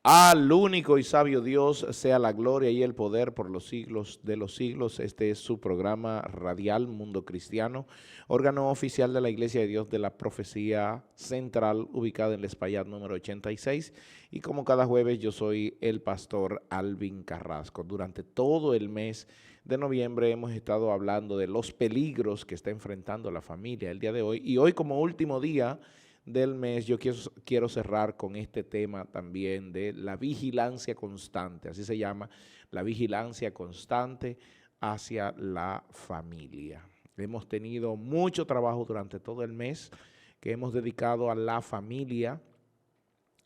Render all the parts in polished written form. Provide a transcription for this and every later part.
Al único y sabio Dios sea la gloria y el poder por los siglos de los siglos. Este es su programa radial Mundo Cristiano, órgano oficial de la Iglesia de Dios de la Profecía Central, ubicada en el Espaillat número 86. Y como cada jueves, yo soy el pastor Alvin Carrasco. Durante todo el mes de noviembre hemos estado hablando de los peligros que está enfrentando la familia el día de hoy. Y hoy, como último día del mes, yo quiero cerrar con este tema también de la vigilancia constante, así se llama, la vigilancia constante hacia la familia. Hemos tenido mucho trabajo durante todo el mes que hemos dedicado a la familia.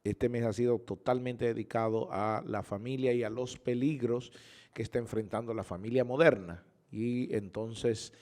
Este mes ha sido totalmente dedicado a la familia y a los peligros que está enfrentando la familia moderna. Y entonces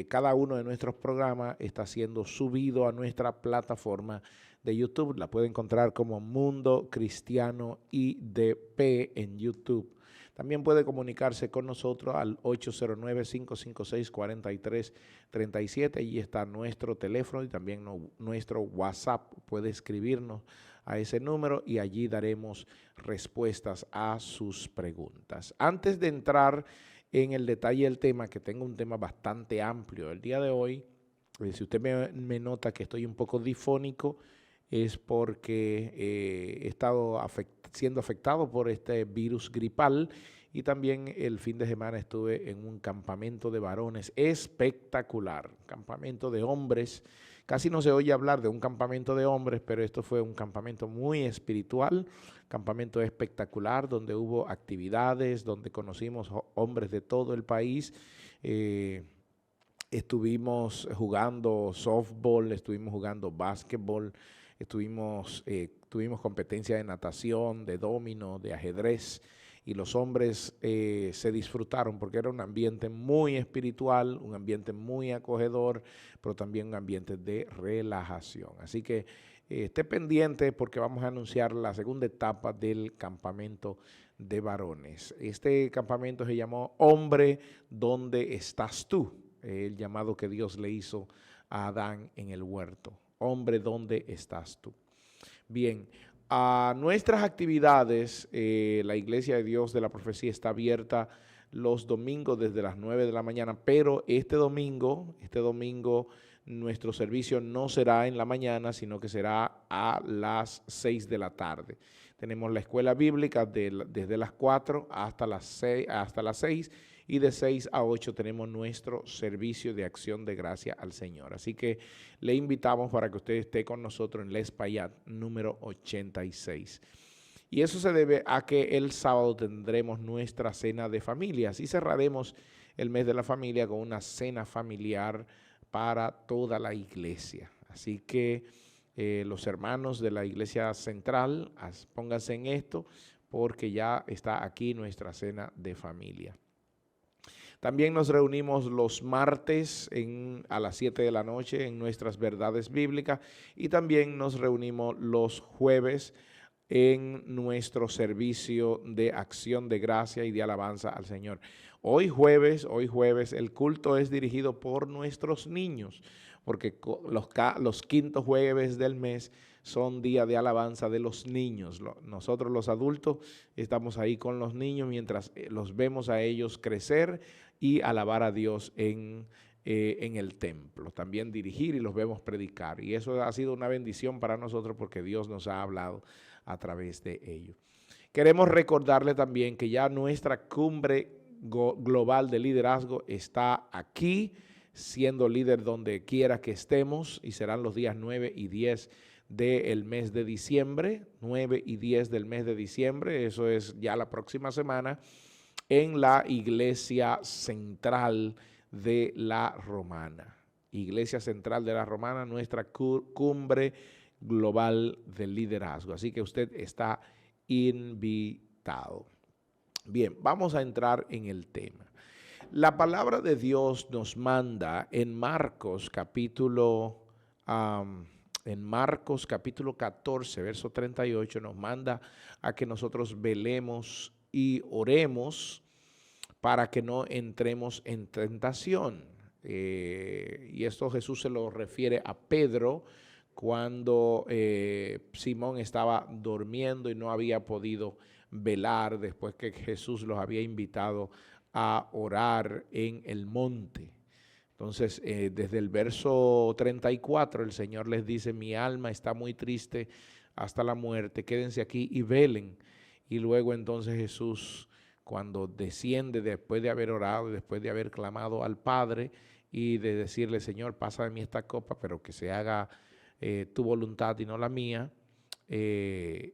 cada uno de nuestros programas está siendo subido a nuestra plataforma de YouTube. La puede encontrar como Mundo Cristiano IDP en YouTube. También puede comunicarse con nosotros al 809-556-4337. Allí está nuestro teléfono y también nuestro WhatsApp. Puede escribirnos a ese número y allí daremos respuestas a sus preguntas. Antes de entrar en el detalle del tema, que tengo un tema bastante amplio el día de hoy, si usted me nota que estoy un poco difónico, es porque he estado siendo afectado por este virus gripal y también el fin de semana estuve en un campamento de varones espectacular, campamento de hombres. Casi no se oye hablar de un campamento de hombres, pero esto fue un campamento muy espiritual, campamento espectacular, donde hubo actividades, donde conocimos hombres de todo el país. Estuvimos jugando softball, estuvimos jugando básquetbol, tuvimos competencia de natación, de domino, de ajedrez, y los hombres se disfrutaron porque era un ambiente muy espiritual, un ambiente muy acogedor, pero también un ambiente de relajación. Así que esté pendiente porque vamos a anunciar la segunda etapa del campamento de varones. Este campamento se llamó Hombre, ¿dónde estás tú? El llamado que Dios le hizo a Adán en el huerto. Hombre, ¿dónde estás tú? Bien, a nuestras actividades, la Iglesia de Dios de la Profecía está abierta los domingos desde las 9 de la mañana, pero este domingo, nuestro servicio no será en la mañana, sino que será a las 6 de la tarde. Tenemos la escuela bíblica desde las 4 hasta las 6 y de 6 a 8 tenemos nuestro servicio de acción de gracia al Señor. Así que le invitamos para que usted esté con nosotros en el Espaillat número 86. Y eso se debe a que el sábado tendremos nuestra cena de familias y cerraremos el mes de la familia con una cena familiar para toda la iglesia. Así que los hermanos de la iglesia central, pónganse en esto porque ya está aquí nuestra cena de familia. También nos reunimos los martes a las 7 de la noche en nuestras verdades bíblicas y también nos reunimos los jueves en nuestro servicio de acción de gracia y de alabanza al Señor. Hoy jueves, el culto es dirigido por nuestros niños, porque los quintos jueves del mes son día de alabanza de los niños. Nosotros los adultos estamos ahí con los niños mientras los vemos a ellos crecer y alabar a Dios en el templo. También dirigir y los vemos predicar. Y eso ha sido una bendición para nosotros porque Dios nos ha hablado a través de ello. Queremos recordarle también que ya nuestra cumbre global de liderazgo está aquí, siendo líder donde quiera que estemos, y serán los días 9 y 10 del mes de diciembre, 9 y 10 del mes de diciembre, eso es ya la próxima semana, en la Iglesia Central de la Romana. Iglesia Central de la Romana, nuestra cumbre global de liderazgo. Así que usted está invitado. Bien, vamos a entrar en el tema. La palabra de Dios nos manda en Marcos capítulo 14, verso 38, nos manda a que nosotros velemos y oremos para que no entremos en tentación. Y esto Jesús se lo refiere a Pedro cuando Simón estaba durmiendo y no había podido velar después que Jesús los había invitado a orar en el monte. Entonces, desde el verso 34, el Señor les dice: mi alma está muy triste hasta la muerte, quédense aquí y velen. Y luego entonces Jesús, cuando desciende después de haber orado, después de haber clamado al Padre y de decirle: Señor, pasa de mí esta copa, pero que se haga tu voluntad y no la mía, él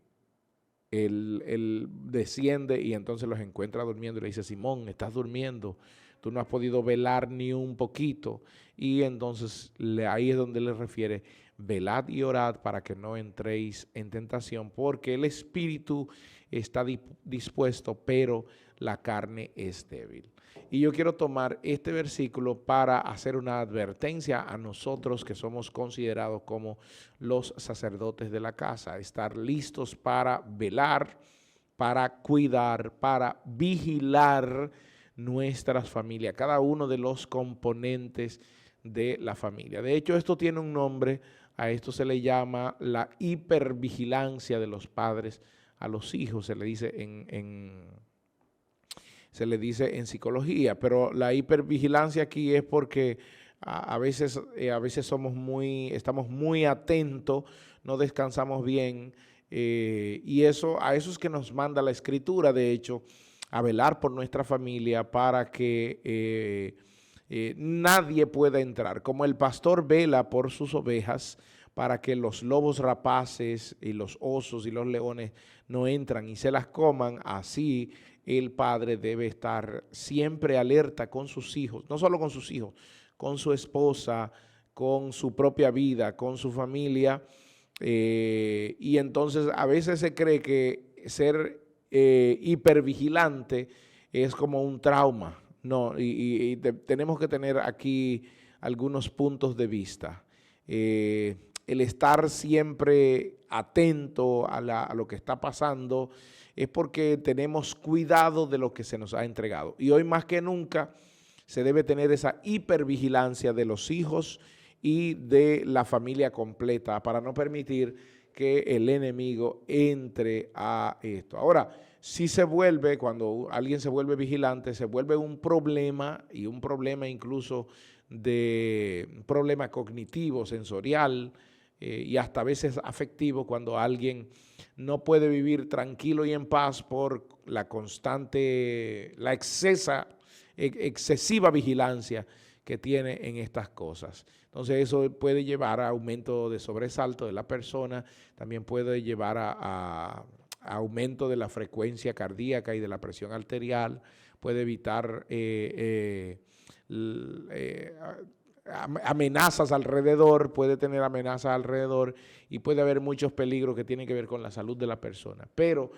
desciende y entonces los encuentra durmiendo y le dice: Simón, estás durmiendo, tú no has podido velar ni un poquito. Y entonces ahí es donde le refiere: velad y orad para que no entréis en tentación, porque el espíritu está dispuesto, pero la carne es débil. Y yo quiero tomar este versículo para hacer una advertencia a nosotros que somos considerados como los sacerdotes de la casa: estar listos para velar, para cuidar, para vigilar nuestras familias, cada uno de los componentes de la familia. De hecho, esto tiene un nombre, a esto se le llama la hipervigilancia de los padres a los hijos, se le dice en psicología, pero la hipervigilancia aquí es porque a veces estamos muy atentos, no descansamos bien, y a eso es que nos manda la Escritura, de hecho, a velar por nuestra familia para que nadie pueda entrar. Como el pastor vela por sus ovejas para que los lobos rapaces y los osos y los leones no entran y se las coman, así el padre debe estar siempre alerta con sus hijos, no solo con sus hijos, con su esposa, con su propia vida, con su familia. Y entonces a veces se cree que ser hipervigilante es como un trauma. No, tenemos que tener aquí algunos puntos de vista. El estar siempre atento a lo que está pasando es porque tenemos cuidado de lo que se nos ha entregado. Y hoy más que nunca se debe tener esa hipervigilancia de los hijos y de la familia completa para no permitir que el enemigo entre a esto. Ahora, si se vuelve, cuando alguien se vuelve vigilante, se vuelve un problema, y un problema incluso de un problema cognitivo, sensorial, y hasta a veces afectivo, cuando alguien no puede vivir tranquilo y en paz por la excesiva vigilancia que tiene en estas cosas. Entonces eso puede llevar a aumento de sobresalto de la persona, también puede llevar a aumento de la frecuencia cardíaca y de la presión arterial, puede evitar amenazas alrededor, puede tener amenazas alrededor y puede haber muchos peligros que tienen que ver con la salud de la persona. Pero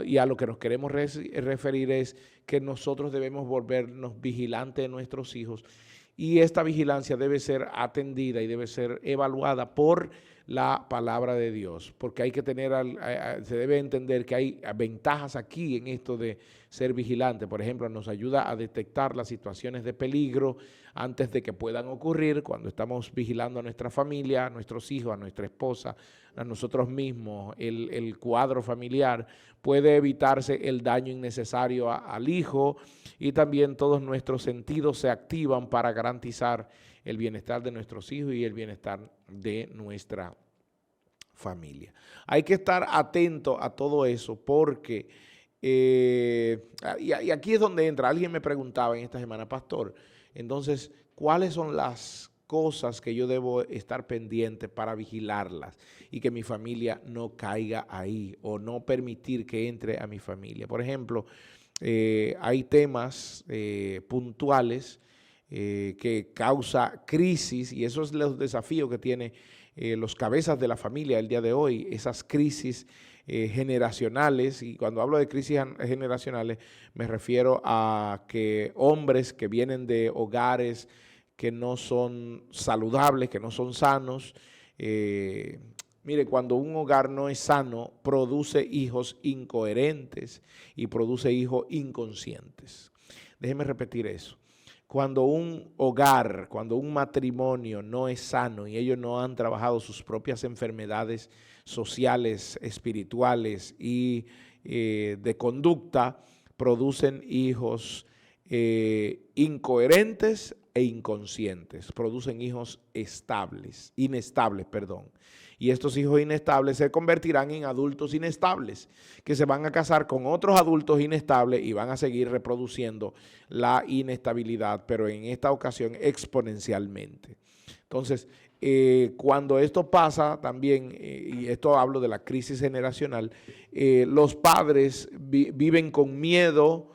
y a lo que nos queremos referir es que nosotros debemos volvernos vigilantes de nuestros hijos, y esta vigilancia debe ser atendida y debe ser evaluada por la palabra de Dios, porque hay que se debe entender que hay ventajas aquí en esto de ser vigilante. Por ejemplo, nos ayuda a detectar las situaciones de peligro antes de que puedan ocurrir, cuando estamos vigilando a nuestra familia, a nuestros hijos, a nuestra esposa, a nosotros mismos. El cuadro familiar puede evitarse el daño innecesario al hijo, y también todos nuestros sentidos se activan para garantizar el bienestar de nuestros hijos y el bienestar de nuestra familia. Hay que estar atento a todo eso porque, y aquí es donde entra, alguien me preguntaba en esta semana: pastor, entonces, ¿cuáles son las cosas que yo debo estar pendiente para vigilarlas y que mi familia no caiga ahí, o no permitir que entre a mi familia? Por ejemplo, hay temas puntuales que causa crisis, y esos son los desafíos que tiene los cabezas de la familia el día de hoy, esas crisis generacionales. Y cuando hablo de crisis generacionales me refiero a que hombres que vienen de hogares que no son saludables, que no son sanos. Mire, cuando un hogar no es sano, produce hijos incoherentes y produce hijos inconscientes. Déjeme repetir eso. Cuando un hogar, cuando un matrimonio no es sano y ellos no han trabajado sus propias enfermedades sociales, espirituales y de conducta, producen hijos incoherentes e inconscientes, producen hijos inestables, perdón. Y estos hijos inestables se convertirán en adultos inestables, que se van a casar con otros adultos inestables y van a seguir reproduciendo la inestabilidad, pero en esta ocasión exponencialmente. Entonces, cuando esto pasa también, y esto hablo de la crisis generacional, los padres viven con miedo,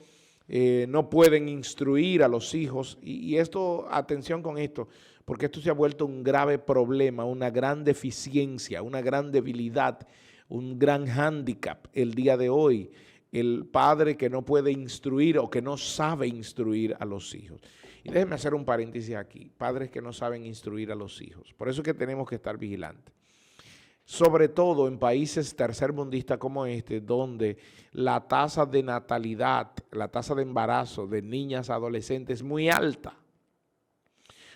no pueden instruir a los hijos, y esto, atención con esto, porque esto se ha vuelto un grave problema, una gran deficiencia, una gran debilidad, un gran hándicap el día de hoy, el padre que no puede instruir o que no sabe instruir a los hijos. Y déjenme hacer un paréntesis aquí, padres que no saben instruir a los hijos, por eso es que tenemos que estar vigilantes. Sobre todo en países tercermundistas como este, donde la tasa de natalidad, la tasa de embarazo de niñas adolescentes es muy alta.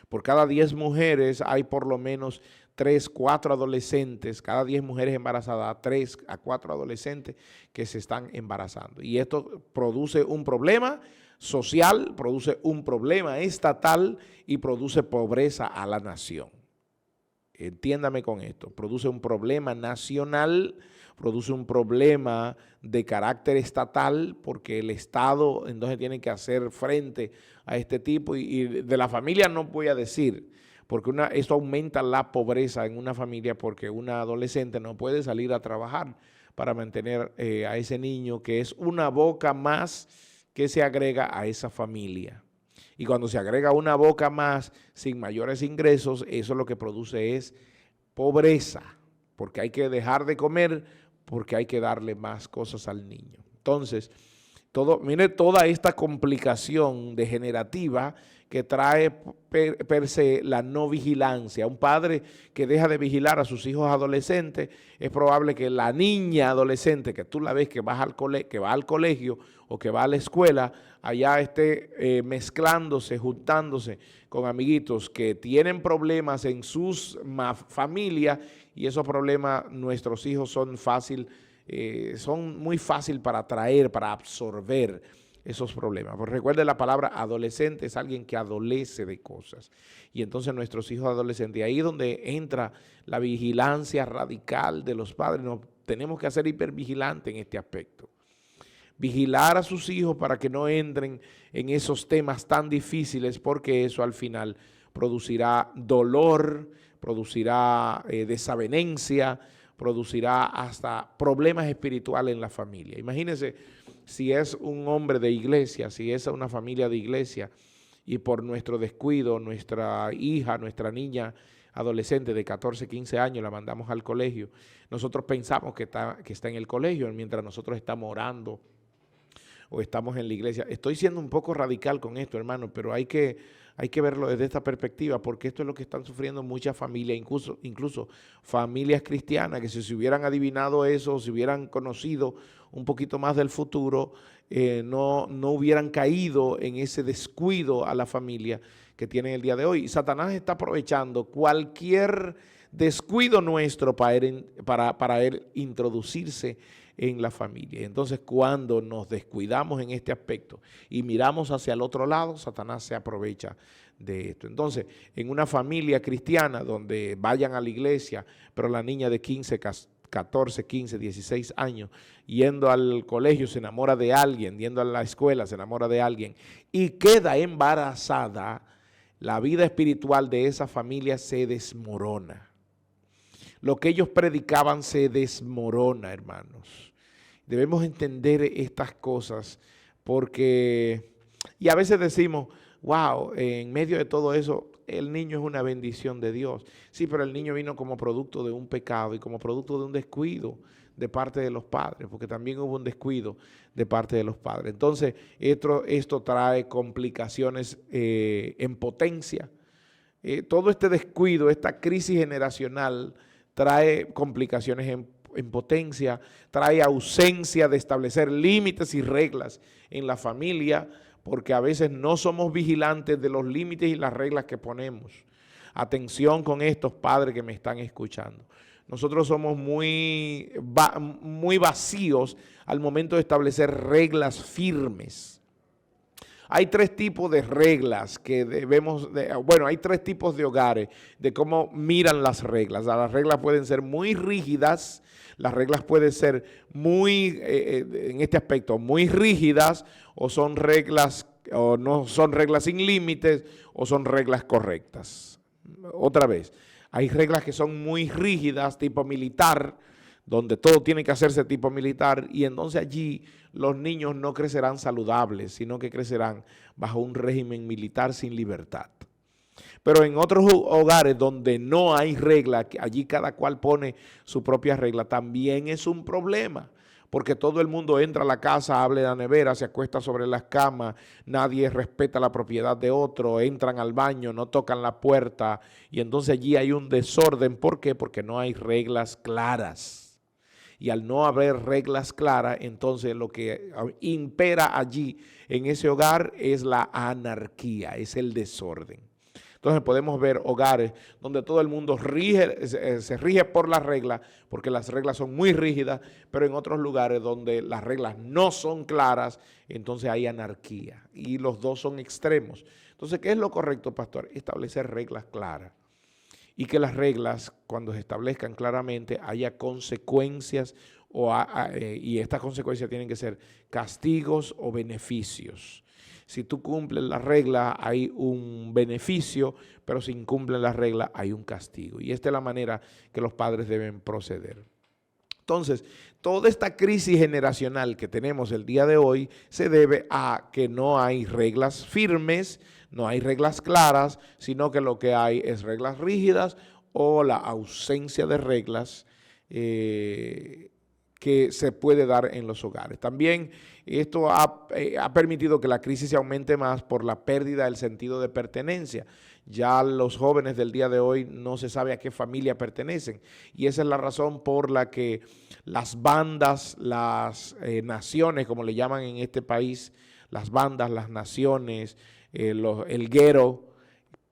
Por cada 10 mujeres hay por lo menos 3, 4 adolescentes, cada 10 mujeres embarazadas, 3 a 4 adolescentes que se están embarazando. Y esto produce un problema social, produce un problema estatal y produce pobreza a la nación. Entiéndame con esto, produce un problema nacional, produce un problema de carácter estatal, porque el Estado entonces tiene que hacer frente a este tipo, y de la familia no voy a decir, porque esto aumenta la pobreza en una familia, porque una adolescente no puede salir a trabajar para mantener a ese niño, que es una boca más que se agrega a esa familia. Y cuando se agrega una boca más sin mayores ingresos, eso lo que produce es pobreza, porque hay que dejar de comer, porque hay que darle más cosas al niño. Entonces, mire toda esta complicación degenerativa que trae per se la no vigilancia. Un padre que deja de vigilar a sus hijos adolescentes, es probable que la niña adolescente, que tú la ves que va al colegio o que va a la escuela, allá esté mezclándose, juntándose con amiguitos que tienen problemas en sus familias, y esos problemas nuestros hijos son muy fácil para atraer, para absorber esos problemas. Pues recuerde, la palabra adolescente es alguien que adolece de cosas. Y entonces nuestros hijos adolescentes, ahí es donde entra la vigilancia radical de los padres. Nos tenemos que hacer hipervigilantes en este aspecto. Vigilar a sus hijos para que no entren en esos temas tan difíciles, porque eso al final producirá dolor, producirá desavenencia, producirá hasta problemas espirituales en la familia. Imagínense si es un hombre de iglesia, si es una familia de iglesia, y por nuestro descuido, nuestra hija, nuestra niña adolescente de 14, 15 años la mandamos al colegio. Nosotros pensamos que está en el colegio mientras nosotros estamos orando o estamos en la iglesia. Estoy siendo un poco radical con esto, hermano, pero hay que verlo desde esta perspectiva, porque esto es lo que están sufriendo muchas familias, incluso familias cristianas, que si se hubieran adivinado eso, si hubieran conocido un poquito más del futuro, no hubieran caído en ese descuido a la familia que tienen el día de hoy. Y Satanás está aprovechando cualquier descuido nuestro para él introducirse en la familia. Entonces, cuando nos descuidamos en este aspecto y miramos hacia el otro lado, Satanás se aprovecha de esto. Entonces, en una familia cristiana donde vayan a la iglesia, pero la niña de 15, 14, 15, 16 años, yendo al colegio se enamora de alguien, yendo a la escuela se enamora de alguien y queda embarazada, la vida espiritual de esa familia se desmorona. Lo que ellos predicaban se desmorona, hermanos. Debemos entender estas cosas porque, y a veces decimos, wow, en medio de todo eso, el niño es una bendición de Dios. Sí, pero el niño vino como producto de un pecado y como producto de un descuido de parte de los padres, porque también hubo un descuido de parte de los padres. Entonces, esto trae complicaciones en potencia. Todo este descuido, esta crisis generacional, trae complicaciones en potencia, trae ausencia de establecer límites y reglas en la familia, porque a veces no somos vigilantes de los límites y las reglas que ponemos. Atención con estos padres que me están escuchando. Nosotros somos muy vacíos al momento de establecer reglas firmes. Hay tres tipos de reglas que hay tres tipos de hogares de cómo miran las reglas. Las reglas pueden ser muy rígidas, las reglas pueden ser en este aspecto, muy rígidas, o son reglas, o no son reglas sin límites, o son reglas correctas. Otra vez, hay reglas que son muy rígidas, tipo militar, donde todo tiene que hacerse tipo militar, y entonces allí los niños no crecerán saludables, sino que crecerán bajo un régimen militar sin libertad. Pero en otros hogares donde no hay regla, allí cada cual pone su propia regla, también es un problema, porque todo el mundo entra a la casa, abre la nevera, se acuesta sobre las camas, nadie respeta la propiedad de otro, entran al baño, no tocan la puerta, y entonces allí hay un desorden. ¿Por qué? Porque no hay reglas claras. Y al no haber reglas claras, entonces lo que impera allí en ese hogar es la anarquía, es el desorden. Entonces podemos ver hogares donde todo el mundo se rige por las reglas, porque las reglas son muy rígidas, pero en otros lugares donde las reglas no son claras, entonces hay anarquía. Y los dos son extremos. Entonces, ¿qué es lo correcto, pastor? Establecer reglas claras. Y que las reglas, cuando se establezcan claramente, haya consecuencias y estas consecuencias tienen que ser castigos o beneficios. Si tú cumples las reglas, hay un beneficio, pero si incumplen las reglas, hay un castigo. Y esta es la manera que los padres deben proceder. Entonces, toda esta crisis generacional que tenemos el día de hoy se debe a que no hay reglas firmes, no hay reglas claras, sino que lo que hay es reglas rígidas o la ausencia de reglas que se puede dar en los hogares. También esto ha permitido que la crisis se aumente más por la pérdida del sentido de pertenencia. Ya los jóvenes del día de hoy no se sabe a qué familia pertenecen, y esa es la razón por la que las bandas, las naciones, como le llaman en este país, las bandas, las naciones, el guero,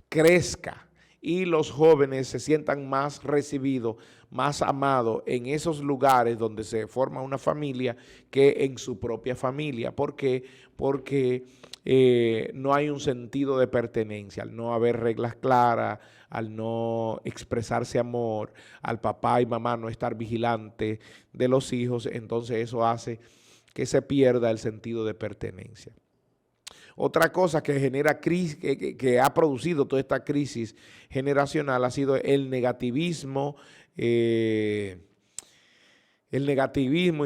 crezca y los jóvenes se sientan más recibidos, más amados en esos lugares donde se forma una familia que en su propia familia. ¿Por qué? Porque no hay un sentido de pertenencia, al no haber reglas claras, al no expresarse amor, al papá y mamá no estar vigilantes de los hijos, entonces eso hace que se pierda el sentido de pertenencia. Otra cosa que genera crisis, que ha producido toda esta crisis generacional ha sido el negativismo y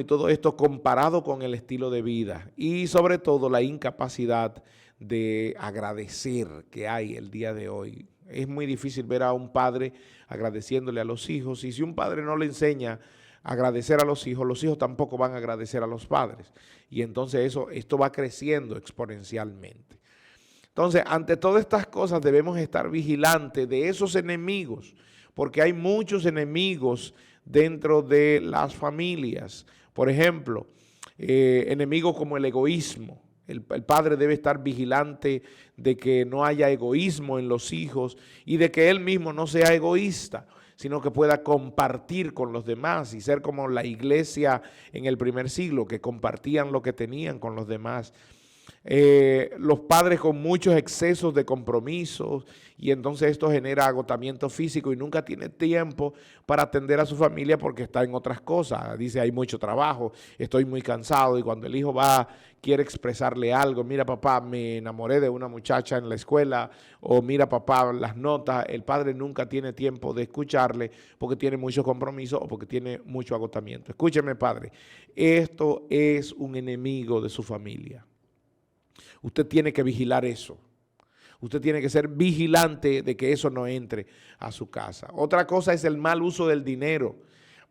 todo esto comparado con el estilo de vida, y sobre todo la incapacidad de agradecer que hay el día de hoy. Es muy difícil ver a un padre agradeciéndole a los hijos, y si un padre no le enseña a agradecer a los hijos tampoco van a agradecer a los padres, y entonces esto va creciendo exponencialmente. Entonces, ante todas estas cosas debemos estar vigilantes de esos enemigos, porque hay muchos enemigos dentro de las familias. Por ejemplo, enemigos como el egoísmo. El padre debe estar vigilante de que no haya egoísmo en los hijos y de que él mismo no sea egoísta, sino que pueda compartir con los demás y ser como la iglesia en el primer siglo, que compartían lo que tenían con los demás. Los padres con muchos excesos de compromisos, y entonces esto genera agotamiento físico y nunca tiene tiempo para atender a su familia porque está en otras cosas. Dice, hay mucho trabajo, estoy muy cansado, y cuando el hijo quiere expresarle algo, mira papá, me enamoré de una muchacha en la escuela, o mira papá, las notas, el padre nunca tiene tiempo de escucharle porque tiene mucho compromiso o porque tiene mucho agotamiento. Escúcheme, padre, esto es un enemigo de su familia. Usted tiene que vigilar eso. Usted tiene que ser vigilante de que eso no entre a su casa. Otra cosa es el mal uso del dinero.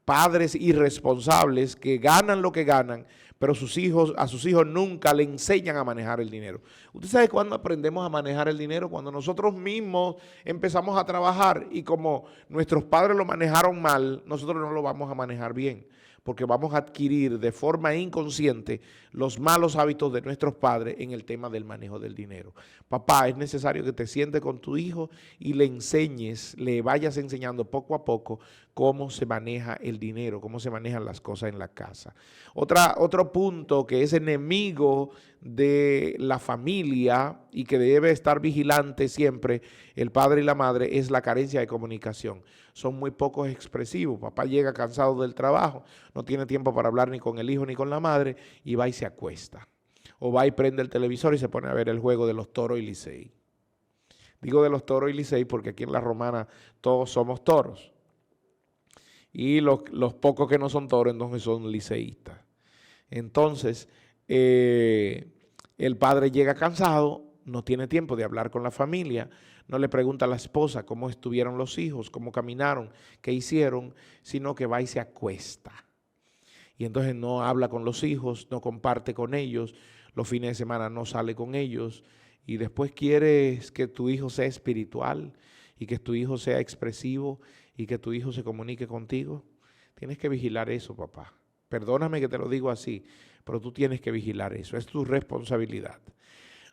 Padres irresponsables que ganan lo que ganan, pero a sus hijos nunca le enseñan a manejar el dinero. ¿Usted sabe cuándo aprendemos a manejar el dinero? Cuando nosotros mismos empezamos a trabajar y como nuestros padres lo manejaron mal, nosotros no lo vamos a manejar bien, porque vamos a adquirir de forma inconsciente los malos hábitos de nuestros padres en el tema del manejo del dinero. Papá, es necesario que te sientes con tu hijo y le enseñes, le vayas enseñando poco a poco cómo se maneja el dinero, cómo se manejan las cosas en la casa. Otro punto que es enemigo de la familia y que debe estar vigilante siempre el padre y la madre es la carencia de comunicación. Son muy pocos expresivos. Papá llega cansado del trabajo, no tiene tiempo para hablar ni con el hijo ni con la madre y va y se acuesta. O va y prende el televisor y se pone a ver el juego de los Toros y Licey. Digo de los Toros y Licey porque aquí en La Romana todos somos toros. Y los pocos que no son toros entonces son liceístas. Entonces, el padre llega cansado, no tiene tiempo de hablar con la familia, no le pregunta a la esposa cómo estuvieron los hijos, cómo caminaron, qué hicieron, sino que va y se acuesta. Y entonces no habla con los hijos, no comparte con ellos, los fines de semana no sale con ellos, y después quieres que tu hijo sea espiritual y que tu hijo sea expresivo y que tu hijo se comunique contigo. Tienes que vigilar eso, papá. Perdóname que te lo digo así, pero tú tienes que vigilar eso, es tu responsabilidad.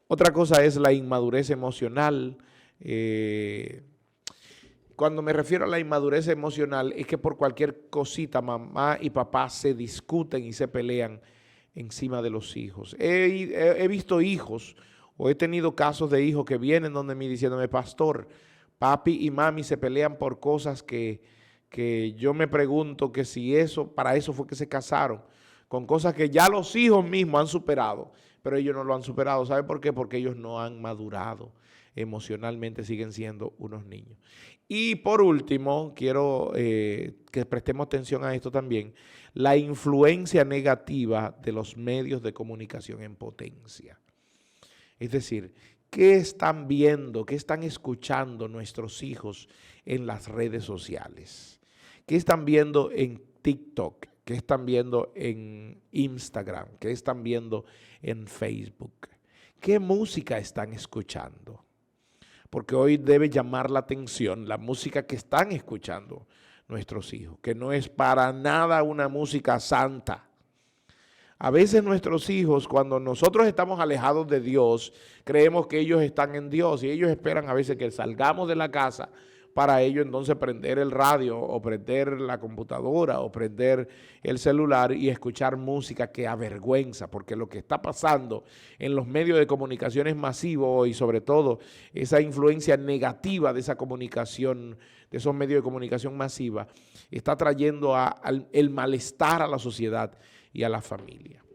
Otra cosa es la inmadurez emocional. Cuando me refiero a la inmadurez emocional es que por cualquier cosita mamá y papá se discuten y se pelean encima de los hijos. He visto hijos o he tenido casos de hijos que vienen donde mí diciéndome, pastor, papi y mami se pelean por cosas que yo me pregunto que si para eso fue que se casaron, con cosas que ya los hijos mismos han superado, pero ellos no lo han superado. ¿Sabe por qué? Porque ellos no han madurado. Emocionalmente siguen siendo unos niños. Y por último, quiero que prestemos atención a esto también, la influencia negativa de los medios de comunicación en potencia. Es decir, ¿qué están viendo, qué están escuchando nuestros hijos en las redes sociales? ¿Qué están viendo en TikTok? ¿Qué están viendo en Instagram? ¿Qué están viendo en Facebook? ¿Qué música están escuchando? Porque hoy debe llamar la atención la música que están escuchando nuestros hijos, que no es para nada una música santa. A veces nuestros hijos, cuando nosotros estamos alejados de Dios, creemos que ellos están en Dios y ellos esperan a veces que salgamos de la casa para ellos entonces prender el radio o prender la computadora o prender el celular y escuchar música que avergüenza, porque lo que está pasando en los medios de comunicaciones masivos y sobre todo esa influencia negativa de esa comunicación, de esos medios de comunicación masiva, está trayendo el malestar a la sociedad y a la familia.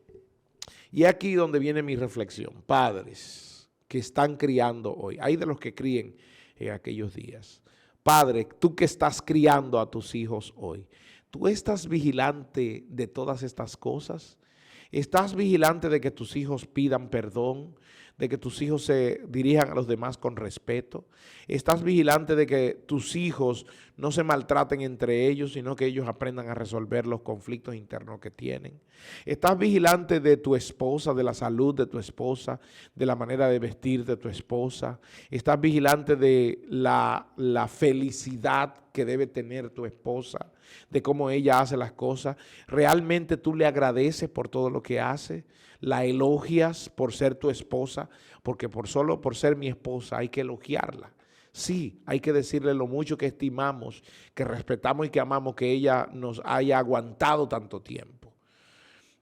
Y aquí donde viene mi reflexión, padres que están criando hoy, hay de los que críen en aquellos días. Padre, tú que estás criando a tus hijos hoy, ¿tú estás vigilante de todas estas cosas? ¿Estás vigilante de que tus hijos pidan perdón? ¿De que tus hijos se dirijan a los demás con respeto? ¿Estás vigilante de que tus hijos no se maltraten entre ellos, sino que ellos aprendan a resolver los conflictos internos que tienen? ¿Estás vigilante de tu esposa, de la salud de tu esposa, de la manera de vestir de tu esposa? ¿Estás vigilante de la felicidad que debe tener tu esposa, de cómo ella hace las cosas? ¿Realmente tú le agradeces por todo lo que hace? ¿La elogias por ser tu esposa? Porque solo por ser mi esposa hay que elogiarla. Sí, hay que decirle lo mucho que estimamos, que respetamos y que amamos, que ella nos haya aguantado tanto tiempo.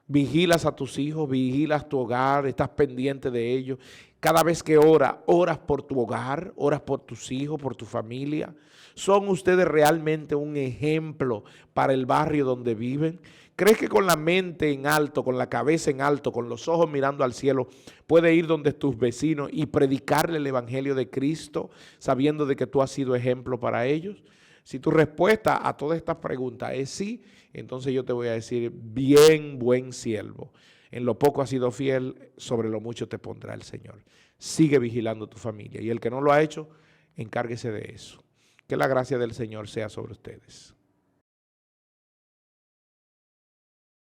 Vigilas a tus hijos, vigilas tu hogar, estás pendiente de ellos. Cada vez que oras por tu hogar, oras por tus hijos, por tu familia. ¿Son ustedes realmente un ejemplo para el barrio donde viven? ¿Crees que con la mente en alto, con la cabeza en alto, con los ojos mirando al cielo, puede ir donde tus vecinos y predicarle el evangelio de Cristo, sabiendo de que tú has sido ejemplo para ellos? Si tu respuesta a todas estas preguntas es sí, entonces yo te voy a decir, bien, buen siervo. En lo poco has sido fiel, sobre lo mucho te pondrá el Señor. Sigue vigilando tu familia. Y el que no lo ha hecho, encárguese de eso. Que la gracia del Señor sea sobre ustedes.